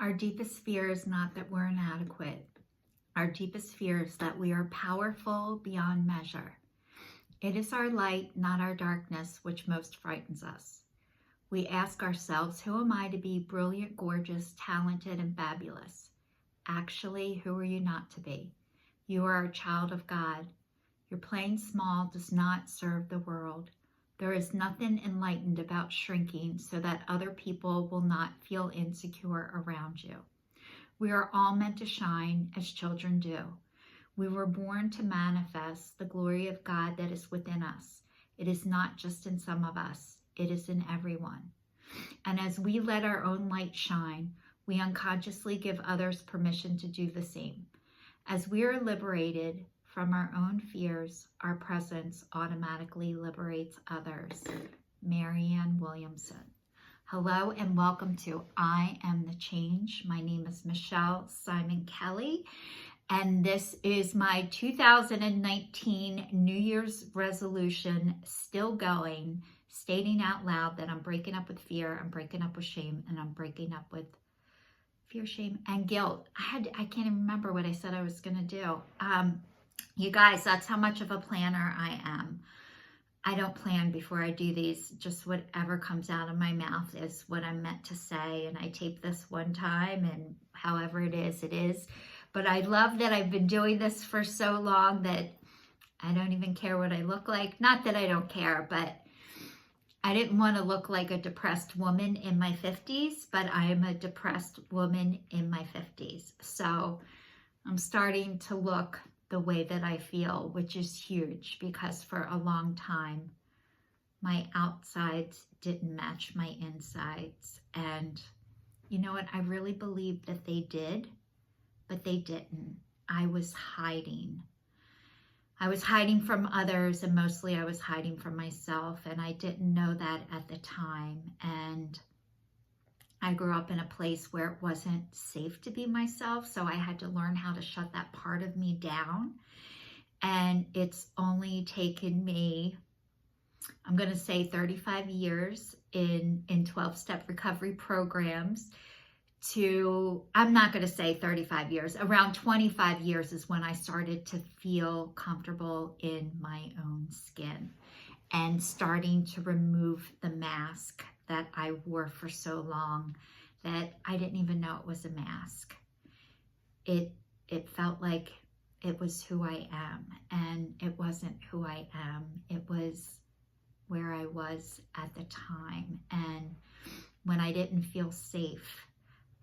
Our deepest fear is not that we're inadequate. Our deepest fear is that we are powerful beyond measure. It is our light, not our darkness, which most frightens us. We ask ourselves, who am I to be brilliant, gorgeous, talented, and fabulous? Actually, who are you not to be? You are a child of God. Your playing small does not serve the world. There is nothing enlightened about shrinking so that other people will not feel insecure around you. We are all meant to shine as children do. We were born to manifest the glory of God that is within us. It is not just in some of us, it is in everyone. And as we let our own light shine, we unconsciously give others permission to do the same. As we are liberated from our own fears, our presence automatically liberates others. Marianne Williamson. Hello and welcome to I Am the Change. My name is Michelle Simon Kelly, and this is my 2019 New Year's resolution, still going, stating out loud that I'm breaking up with fear, I'm breaking up with shame, and I'm breaking up with fear, shame, and guilt. I can't even remember what I said I was going to do. You guys, that's how much of a planner I am. I don't plan before I do these. Just whatever comes out of my mouth is what I'm meant to say. And I tape this one time, and however it is. But I love that I've been doing this for so long that I don't even care what I look like. Not that I don't care, but I didn't want to look like a depressed woman in my 50s, but I am a depressed woman in my 50s. So I'm starting to look the way that I feel, which is huge because for a long time, my outsides didn't match my insides. And you know what? I really believed that they did, but they didn't. I was hiding. I was hiding from others, and mostly I was hiding from myself, and I didn't know that at the time. And I grew up in a place where it wasn't safe to be myself, so I had to learn how to shut that part of me down. And it's only taken me, I'm going to say 35 years in 12-step recovery programs to, I'm not going to say 35 years, around 25 years is when I started to feel comfortable in my own skin and starting to remove the mask that I wore for so long that I didn't even know it was a mask. It felt like it was who I am, and it wasn't who I am. It was where I was at the time. And when I didn't feel safe,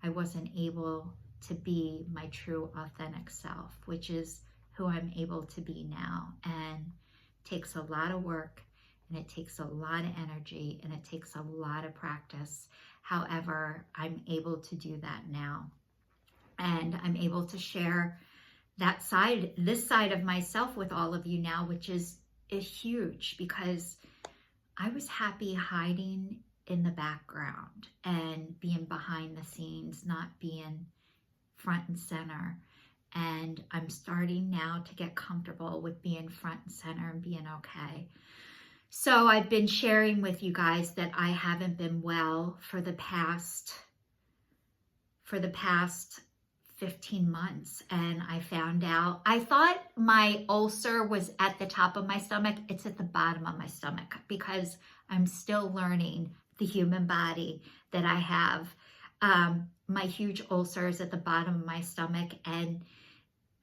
I wasn't able to be my true authentic self, which is who I'm able to be now. And it takes a lot of work, and it takes a lot of energy, and it takes a lot of practice. However, I'm able to do that now. And I'm able to share that side, this side of myself with all of you now, which is huge because I was happy hiding in the background and being behind the scenes, not being front and center. And I'm starting now to get comfortable with being front and center and being okay. So I've been sharing with you guys that I haven't been well for the past 15 months. And I found out, I thought my ulcer was at the top of my stomach. It's at the bottom of my stomach because I'm still learning the human body that I have. My huge ulcers at the bottom of my stomach, and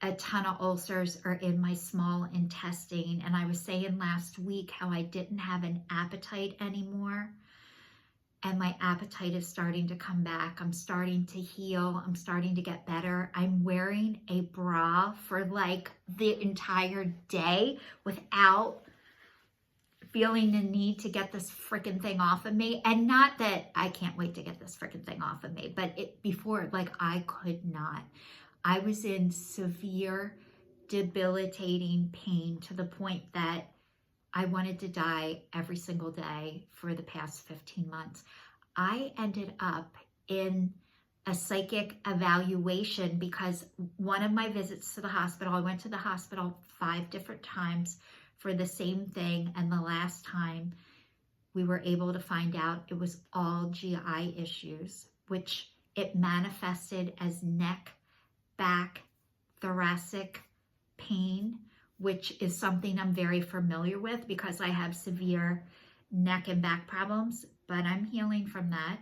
a ton of ulcers are in my small intestine. And I was saying last week how I didn't have an appetite anymore. And my appetite is starting to come back. I'm starting to heal. I'm starting to get better. I'm wearing a bra for like the entire day without feeling the need to get this freaking thing off of me. And not that I can't wait to get this freaking thing off of me, but before, like, I could not. I was in severe, debilitating pain to the point that I wanted to die every single day for the past 15 months. I ended up in a psychic evaluation because one of my visits to the hospital, I went to the hospital 5 different times for the same thing. And the last time we were able to find out it was all GI issues, which it manifested as neck, back, thoracic pain, which is something I'm very familiar with because I have severe neck and back problems, but I'm healing from that.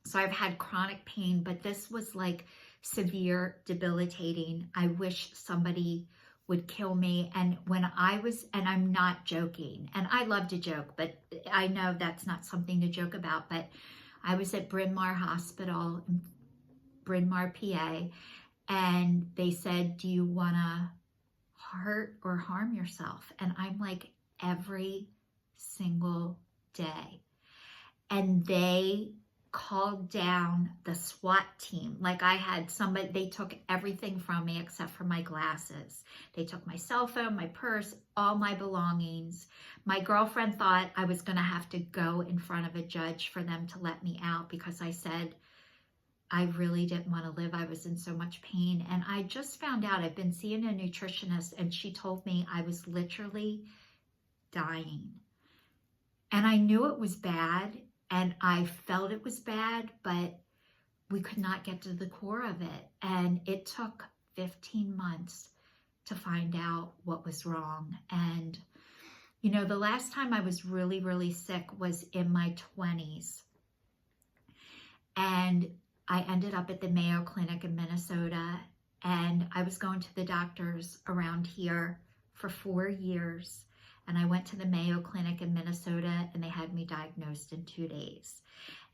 So I've had chronic pain, but this was like severe, debilitating. I wish somebody would kill me. And when I was, and I'm not joking, and I love to joke, but I know that's not something to joke about, but I was at Bryn Mawr Hospital in Bryn Mawr, PA, and they said, do you want to hurt or harm yourself? And I'm like, every single day. And they called down the SWAT team. Like I had somebody, they took everything from me except for my glasses. They took my cell phone, my purse, all my belongings. My girlfriend thought I was going to have to go in front of a judge for them to let me out because I said I really didn't want to live. I was in so much pain. And I just found out, I've been seeing a nutritionist, and she told me I was literally dying. And I knew it was bad, and I felt it was bad, but we could not get to the core of it. And it took 15 months to find out what was wrong. And, you know, the last time I was really, really sick was in my 20s. And I ended up at the Mayo Clinic in Minnesota, and I was going to the doctors around here for 4 years. And I went to the Mayo Clinic in Minnesota, and they had me diagnosed in 2 days.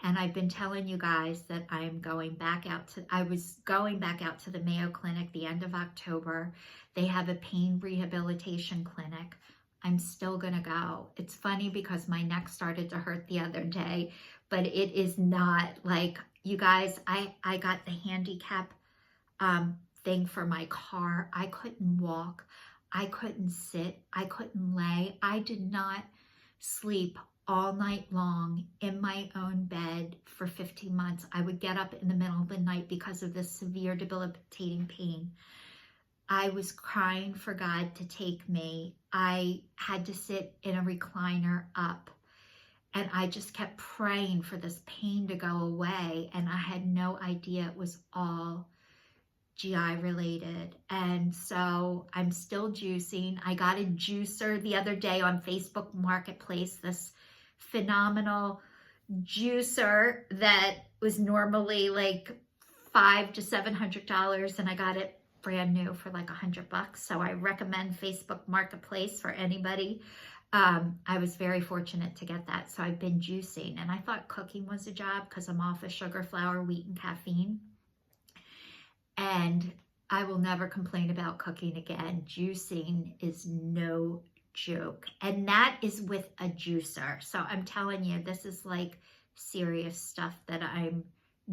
And I've been telling you guys that I was going back out to the Mayo Clinic the end of October. They have a pain rehabilitation clinic. I'm still gonna go. It's funny because my neck started to hurt the other day, but it is not like, you guys, I got the handicap thing for my car. I couldn't walk. I couldn't sit. I couldn't lay. I did not sleep all night long in my own bed for 15 months. I would get up in the middle of the night because of this severe debilitating pain. I was crying for God to take me. I had to sit in a recliner up, and I just kept praying for this pain to go away. And I had no idea it was all GI related. And so I'm still juicing. I got a juicer the other day on Facebook Marketplace, this phenomenal juicer that was normally like $500 to $700, and I got it brand new for like $100. So I recommend Facebook Marketplace for anybody. I was very fortunate to get that. So I've been juicing, and I thought cooking was a job because I'm off of sugar, flour, wheat, and caffeine. And I will never complain about cooking again. Juicing is no joke. And that is with a juicer. So I'm telling you, this is like serious stuff that I'm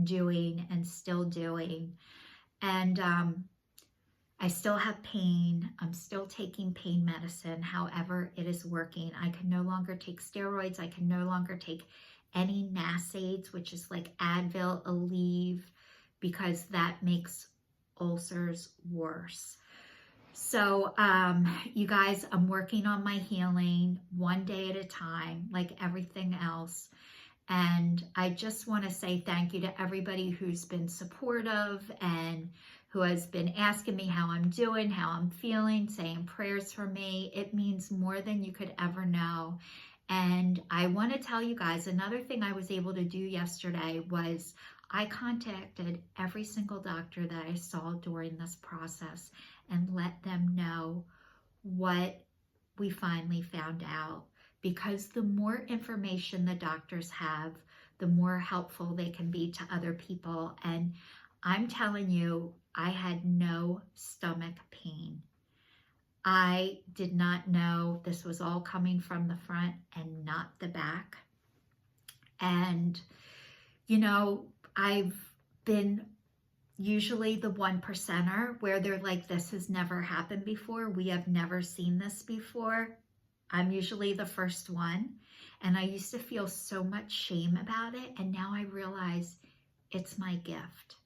doing and still doing. And I still have pain. I'm still taking pain medicine. However, it is working. I can no longer take steroids. I can no longer take any NSAIDs, which is like Advil, Aleve, because that makes ulcers worse. So you guys, I'm working on my healing one day at a time, like everything else. And I just want to say thank you to everybody who's been supportive and who has been asking me how I'm doing, how I'm feeling, saying prayers for me. It means more than you could ever know. And I want to tell you guys, another thing I was able to do yesterday was I contacted every single doctor that I saw during this process and let them know what we finally found out. Because the more information the doctors have, the more helpful they can be to other people. And I'm telling you, I had no stomach pain. I did not know this was all coming from the front and not the back. And, you know, I've been usually the 1%er where they're like, this has never happened before. We have never seen this before. I'm usually the first one. And I used to feel so much shame about it. And now I realize it's my gift.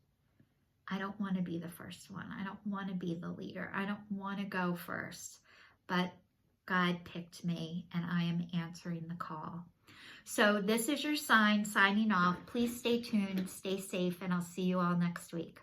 I don't want to be the first one. I don't want to be the leader. I don't want to go first. But God picked me, and I am answering the call. So this is your sign signing off. Please stay tuned, stay safe, and I'll see you all next week.